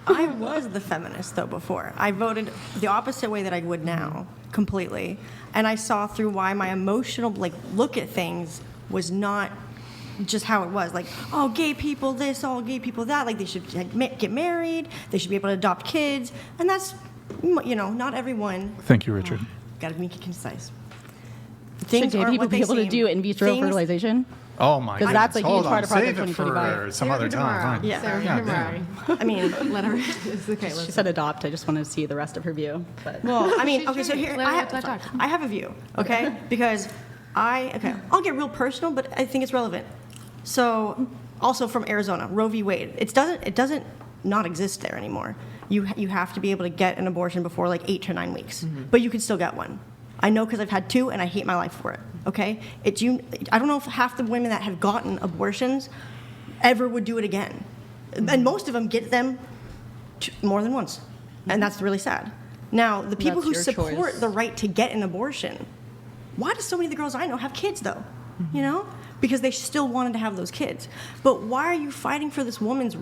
I was the feminist, though, before. I voted the opposite way that I would now, completely. And I saw through why my emotional, look at things was not just how it was. Like, oh, gay people this, all gay people that. Like, they should get married. They should be able to adopt kids. And that's, not everyone. Thank you, Richard. Got to make it concise. Should gay people be able to do in vitro fertilization? Oh my! Because that's a huge part of Project Save it 2025. for some other time. Fine. Yeah. I mean, Let her. It's okay. She said adopt. I just want to see the rest of her view. But well, I mean, okay. So here, I have a view. Okay, because I'll get real personal, but I think it's relevant. So, also from Arizona, Roe v. Wade. It doesn't not exist there anymore. You have to be able to get an abortion before 8 to 9 weeks, but you can still get one. I know because I've had 2 and I hate my life for it. Okay, I don't know if half the women that have gotten abortions ever would do it again, and most of them get them more than once, and that's really sad. Now, the people who support the right to get an abortion, why do so many of the girls I know have kids though? Because they still wanted to have those kids. But why are you fighting for this woman's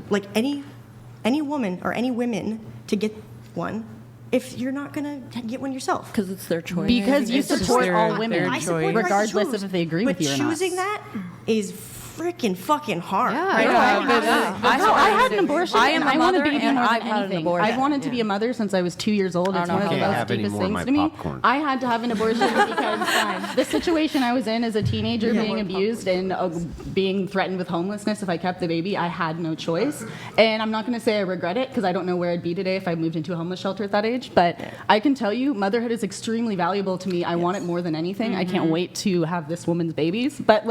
any woman or any women to get one? If you're not going to get one yourself. Because it's their choice. because you support all women, I support the right to regardless choose, of if they agree with you or not. But choosing that is freaking fucking hard. Yeah, I had an abortion. I am and a I want to mother be and more I've than had an anything. abortion. I've wanted to be a mother since I was 2 years old. It's one of the Can't most have any deepest more of things my to me. popcorn. I had to have an abortion because the situation I was in as a teenager, being abused and being threatened with homelessness if I kept the baby, I had no choice. And I'm not going to say I regret it because I don't know where I'd be today if I moved into a homeless shelter at that age. But I can tell you, motherhood is extremely valuable to me. I want it more than anything. I can't wait to have this woman's babies. But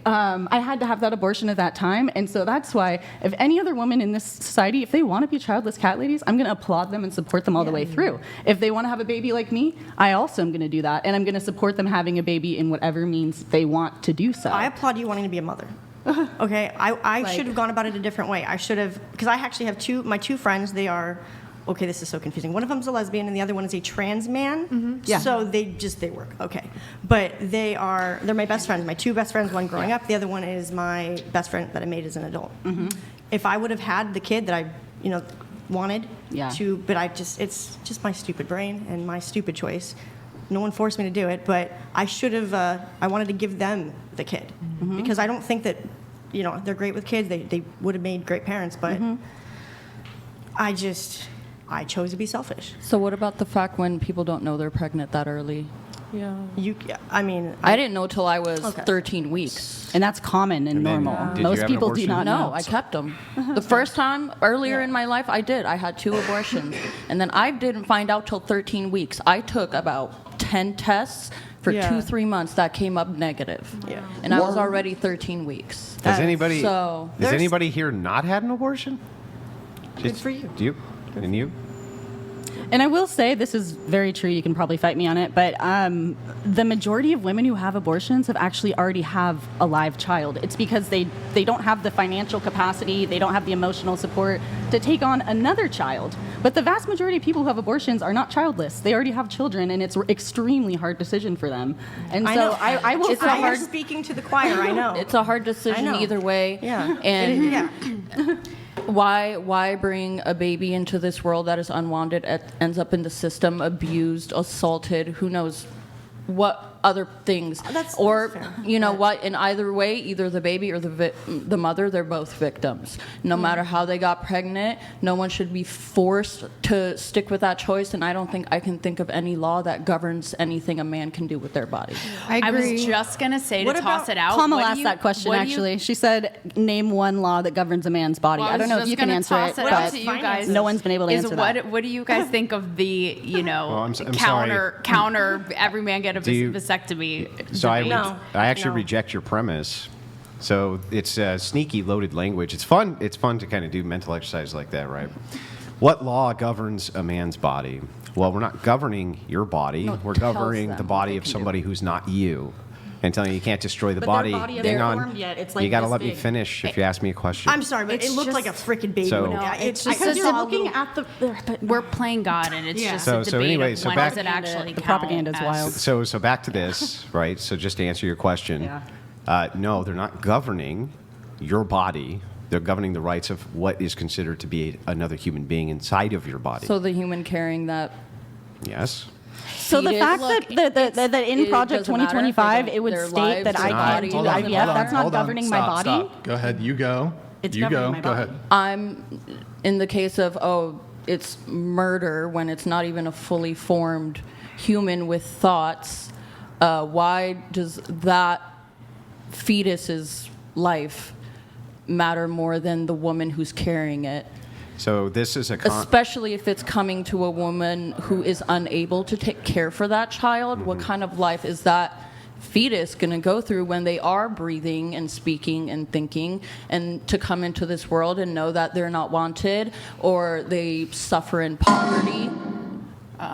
I had to have that abortion at that time, and so that's why if any other woman in this society, if they want to be childless cat ladies, I'm going to applaud them and support them all the way through. If they want to have a baby like me, I also am going to do that, and I'm going to support them having a baby in whatever means they want to do so. I applaud you wanting to be a mother. Okay, I should have gone about it a different way. I should have, because I actually have my two friends. They are, okay, this is so confusing. One of them's a lesbian and the other one is a trans man. Yeah. So they work. Okay. But they're my best friends. My 2 best friends, one growing up, the other one is my best friend that I made as an adult. If I would have had the kid that I, wanted to, but it's just my stupid brain and my stupid choice. No one forced me to do it, but I should have, I wanted to give them the kid. Because I don't think that, they're great with kids. They would have made great parents, but I chose to be selfish. So what about the fact when people don't know they're pregnant that early? I didn't know till I was 13 weeks. And that's common and normal. Did you Most have an people do abortion? not No, know. I kept them. The first time earlier in my life, I did. I had 2 abortions. And then I didn't find out till 13 weeks. I took about 10 tests for 2-3 months that came up negative. Yeah. And I was already 13 weeks. Has anybody here not had an abortion? Good for you. Do you? And you? And I will say, this is very true, you can probably fight me on it, but the majority of women who have abortions have actually already have a live child. It's because they don't have the financial capacity, they don't have the emotional support to take on another child. But the vast majority of people who have abortions are not childless. They already have children, and it's an extremely hard decision for them. And I so know. I will say, I'm speaking to the choir, I know. It's a hard decision either way. Yeah. And why bring a baby into this world that is unwanted, ends up in the system, abused, assaulted, who knows what other things, That's fair. What, in either way, either the baby or the mother, they're both victims. No matter how they got pregnant, no one should be forced to stick with that choice, and I don't think I can think of any law that governs anything a man can do with their body. I was just going to say to toss it out. Kamala asked that question, actually. She said, name one law that governs a man's body. Well, I don't know if you can answer it, but you guys no one's been able to answer that. What do you guys think of the, I'm counter, every man get a vasectomy? So I actually No. reject your premise. So it's sneaky, loaded language. It's fun. It's fun to kind of do mental exercise like that, right? What law governs a man's body? Well, we're not governing your body. We're governing the body of somebody who's not you. And telling you can't destroy the body. Hang on. Yet. It's like you got to this let me big. finish if you ask me a question. I'm sorry, but it looked like a freaking baby. So- It's just just looking at the... we're playing God, and it's just So- a so debate anyway, of so when back- does it actually The count propaganda is as- wild. So back to this, right? So just to answer your question, Yeah. no, they're not governing your body. They're governing the rights of what is considered to be another human being inside of your body. So the human carrying that. Yes. So the fetus- fact that in it Project doesn't matter if 2025 they it would don't- their state that lives I or can't body do doesn't IVF, matter. that's not Hold on, governing my stop, body. Stop. Go ahead. You go. It's you governing go. my Go body. ahead. I'm in the case of, it's murder when it's not even a fully formed human with thoughts. Why does that fetus's life matter more than the woman who's carrying it? So this is Especially if it's coming to a woman who is unable to take care for that child. What kind of life is that fetus going to go through when they are breathing and speaking and thinking, and to come into this world and know that they're not wanted or they suffer in poverty?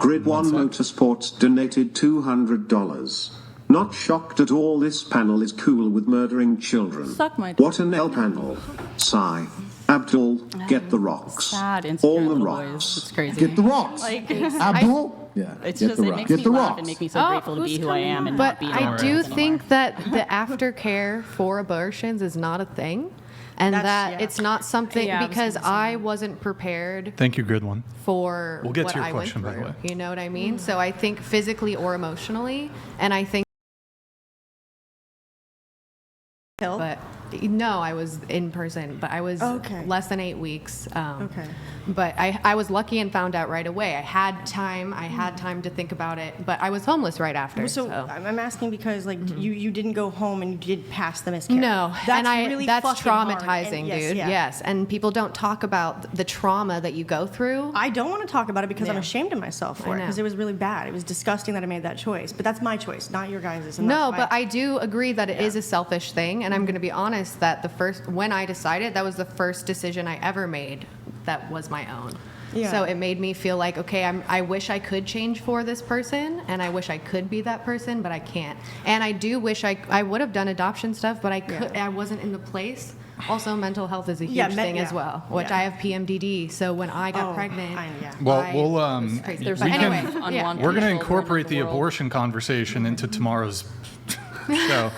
Grid One Motorsports donated $200. Not shocked at all, this panel is cool with murdering children. Suck my dick. What an L panel. Sigh. Abdul, get the rocks. Sad, insecure All the little rocks. boys. It's crazy. Get the rocks. Like, Abdul? Yeah. it's get just, the it rocks. makes Get me the laugh rocks. and make me so grateful to be who I am and But not be I anywhere do else think anymore. that the aftercare for abortions is not a thing. And that it's not something Yeah, I was because gonna say I that. wasn't prepared Thank you, Grid One. for We'll get what to your I question, by went the through. way. You know what I mean? So I think physically or emotionally, and I think. But no, I was in person, but I was Okay. less than 8 weeks. Okay. But I was lucky and found out right away. I had time to think about it, but I was homeless right after. So I'm asking because like you didn't go home and you did pass the miscarriage. No, that's and really that's fucking hard. traumatizing, And yes, dude. yeah. Yes, and people don't talk about the trauma that you go through. I don't want to talk about it because I'm Yeah. ashamed of myself for I it know. because it was really bad. It was disgusting that I made that choice, but that's my choice, not your guys'. No, but I do agree that it is a selfish thing, and I'm going to be honest that when I decided, that was the first decision I ever made that was my own. Yeah. So it made me feel like, okay, I wish I could change for this person, and I wish I could be that person, but I can't. And I do wish I would have done adoption stuff, but I wasn't in the place. Also, mental health is a huge thing as well, which I have PMDD. So when I got pregnant, Well, I we'll was crazy. There's But we anyway, can- yeah. we're going to children incorporate in the the world. abortion conversation into tomorrow's show.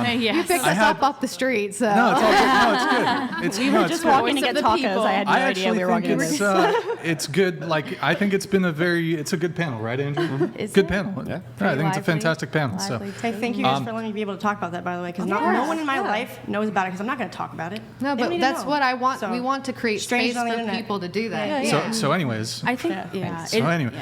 You picked us up off the street, so. No, it's all good. No, it's good. It's, We no, were it's just good. walking to Voice get of the tacos. people. I had no I idea actually we were think walking to it's good. Like I think it's been it's a good panel, right, Andrew? Is Good it? panel. Yeah. I think it's a lively? fantastic panel. So. Lively. Hey, thank you guys for letting me be able to talk about that, by the way, because no one in my life knows about it because I'm not going to talk about it. No, They don't but need to that's know. what I want. So, We want to create strangers space on the for internet. people to do that. So anyways. I think, yeah. So anyway,